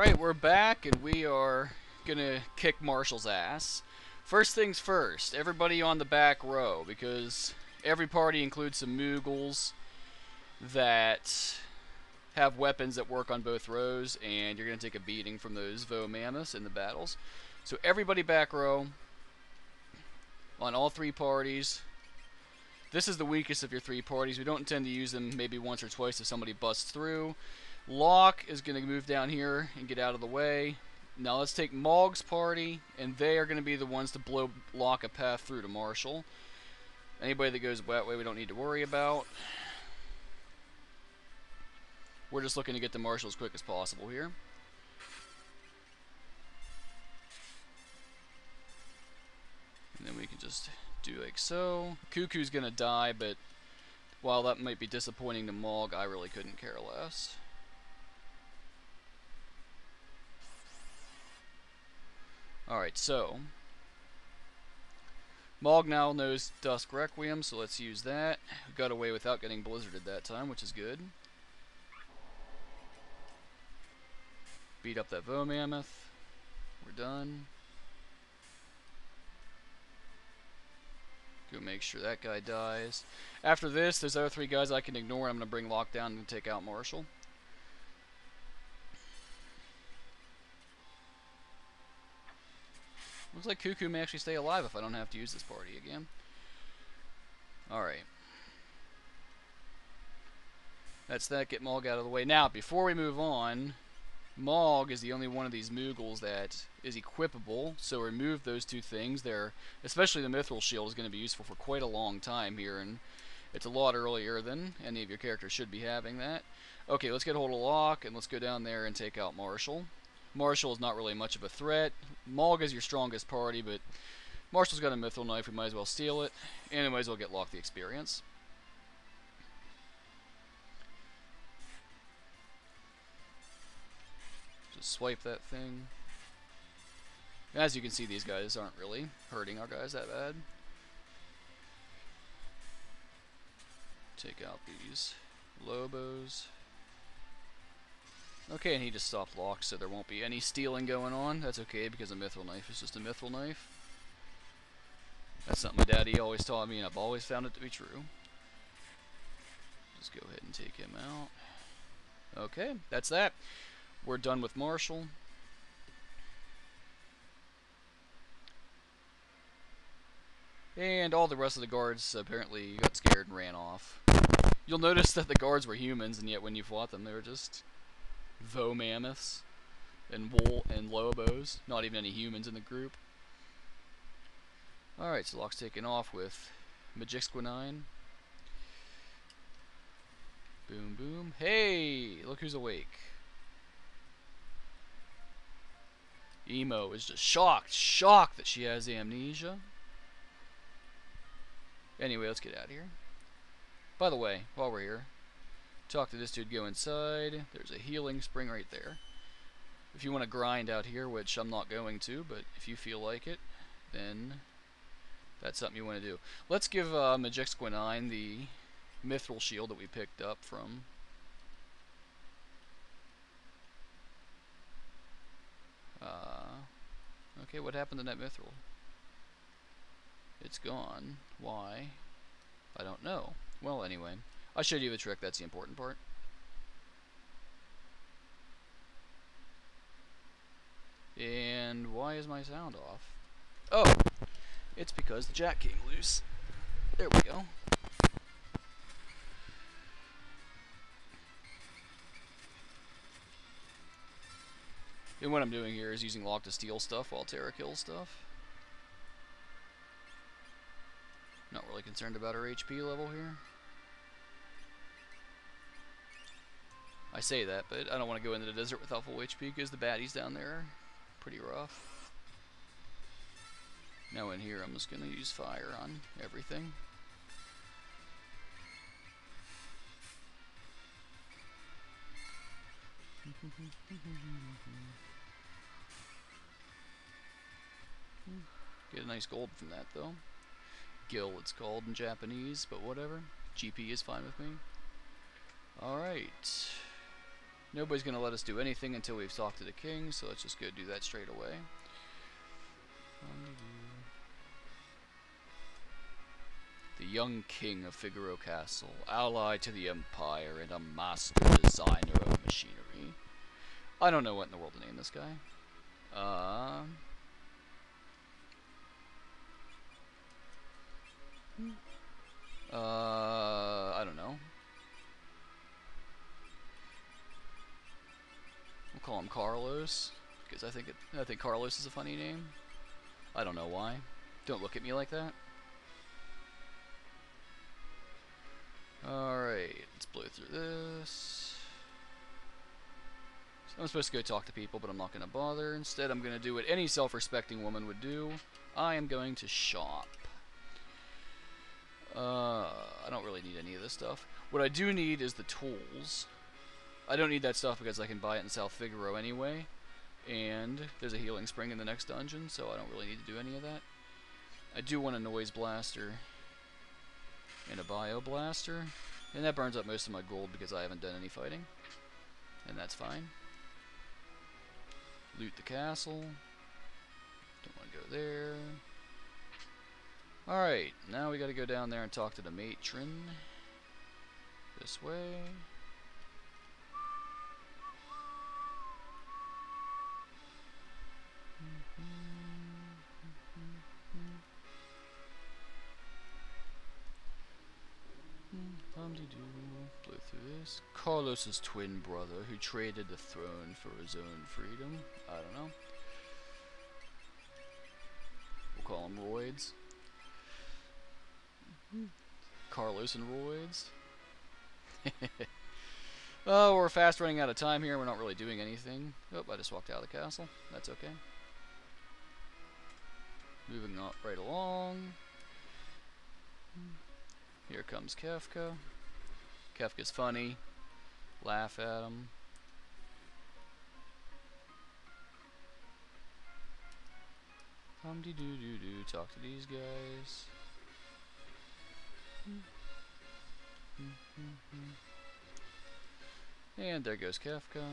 Alright, we're back and we are gonna kick Marshall's ass. First things first, everybody on the back row, because every party includes some Moogles that have weapons that work on both rows, and you're gonna take a beating from those Vo Mammoths in the battles. So everybody back row, on all three parties. This is the weakest of your three parties. We don't intend to use them maybe once or twice if somebody busts through. Locke is going to move down here and get out of the way. Now let's take Mog's party, and they are going to be the ones to blow Locke a path through to Marshall. Anybody that goes that way we don't need to worry about. We're just looking to get to Marshall as quick as possible here. And then we can just do like so. Cuckoo's going to die, but while that might be disappointing to Mog, I really couldn't care less. Alright, so Mog now knows Dusk Requiem, so let's use that. We got away without getting blizzarded that time, which is good. Beat up that Vo Mammoth. We're done. Go make sure that guy dies. After this, there's other three guys I can ignore. I'm going to bring Locke down and take out Marshall. Looks like Cuckoo may actually stay alive if I don't have to use this party again. Alright. That's that. Get Mog out of the way. Now, before we move on, Mog is the only one of these Moogles that is equipable, so remove those two things. Especially the Mithril Shield is going to be useful for quite a long time here, and it's a lot earlier than any of your characters should be having that. Okay, let's get hold of Locke, and let's go down there and take out Marshall. Marshall is not really much of a threat. Mog is your strongest party, but Marshall's got a Mithril Knife, we might as well steal it, and we might as well get Locke the experience. Just swipe that thing. As you can see, these guys aren't really hurting our guys that bad. Take out these Lobos. Okay, and he just stopped Locke, so there won't be any stealing going on. That's okay, because a Mithril Knife is just a Mithril Knife. That's something my daddy always taught me, and I've always found it to be true. Just go ahead and take him out. Okay, that's that. We're done with Marshall. And all the rest of the guards apparently got scared and ran off. You'll notice that the guards were humans, and yet when you fought them, they were just Vo Mammoths and Lobos. Not even any humans in the group. Alright, so Locke's taken off with Magixquinine. Boom, boom. Hey! Look who's awake. Emo is just shocked that she has amnesia. Anyway, let's get out of here. By the way, while we're here, talk to this dude, go inside. There's a healing spring right there. If you want to grind out here, which I'm not going to, but if you feel like it, then that's something you want to do. Let's give Magixquinine the Mithril Shield that we picked up from... okay, what happened to that Mithril? It's gone. Why? I don't know. Well, anyway, I showed you the trick. That's the important part. And why is my sound off? Oh, it's because the jack came loose. There we go. And what I'm doing here is using Locke to steal stuff while Terra kills stuff. Not really concerned about her HP level here. I say that, but I don't want to go into the desert without full HP because the baddies down there are pretty rough. Now in here I'm just going to use fire on everything. Get a nice gold from that though. Gil it's called in Japanese, but whatever. GP is fine with me. Alright. Nobody's going to let us do anything until we've talked to the king, so let's just go do that straight away. The young king of Figaro Castle, ally to the Empire and a master designer of machinery. I don't know what in the world to name this guy. I don't know. We'll call him Carlos, because I think Carlos is a funny name. I don't know why. Don't look at me like that. Alright, let's blow through this. I'm supposed to go talk to people, but I'm not going to bother. Instead, I'm going to do what any self-respecting woman would do. I am going to shop. I don't really need any of this stuff. What I do need is the tools. I don't need that stuff because I can buy it in South Figaro anyway. And there's a healing spring in the next dungeon, so I don't really need to do any of that. I do want a noise blaster and a bio blaster. And that burns up most of my gold because I haven't done any fighting. And that's fine. Loot the castle. Don't want to go there. Alright, now we gotta go down there and talk to the matron. This way. Blow through this. Carlos's twin brother who traded the throne for his own freedom. I don't know. We'll call him Roids. Carlos and Roids. Oh, we're fast running out of time here. We're not really doing anything. Oh, I just walked out of the castle. That's okay. Moving up right along. Here comes Kefka. Kefka's funny. Laugh at him. Hum-de-doo-doo-doo. Talk to these guys. And there goes Kefka.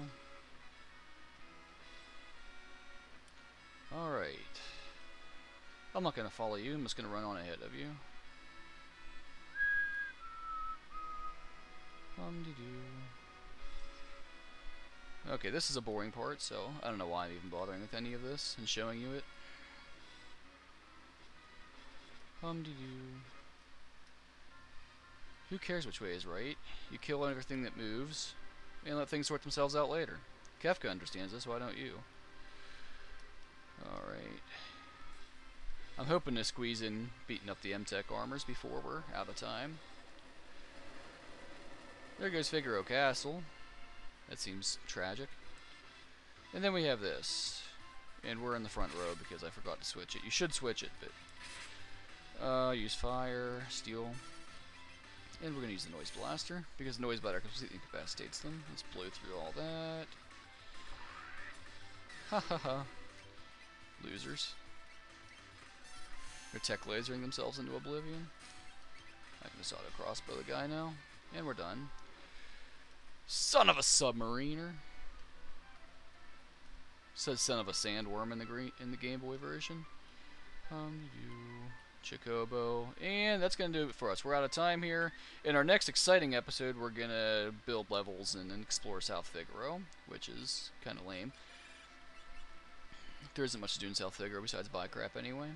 Alright. I'm not going to follow you. I'm just going to run on ahead of you. Okay, this is a boring part, so I don't know why I'm even bothering with any of this and showing you it. Who cares which way is right? You kill everything that moves and let things sort themselves out later. Kefka understands this, why don't you? Alright. I'm hoping to squeeze in beating up the M-Tech armors before we're out of time. There goes Figaro Castle. That seems tragic. And then we have this. And we're in the front row because I forgot to switch it. You should switch it, but... use fire, steel. And we're going to use the noise blaster because the noise blaster completely incapacitates them. Let's blow through all that. Ha ha ha. Losers. They're tech lasering themselves into oblivion. I can just auto crossbow the guy now. And we're done. Son of a submariner. Says son of a sandworm in the Game Boy version. Chocobo. And that's going to do it for us. We're out of time here. In our next exciting episode, we're going to build levels and explore South Figaro, which is kind of lame. There isn't much to do in South Figaro besides buy crap anyway.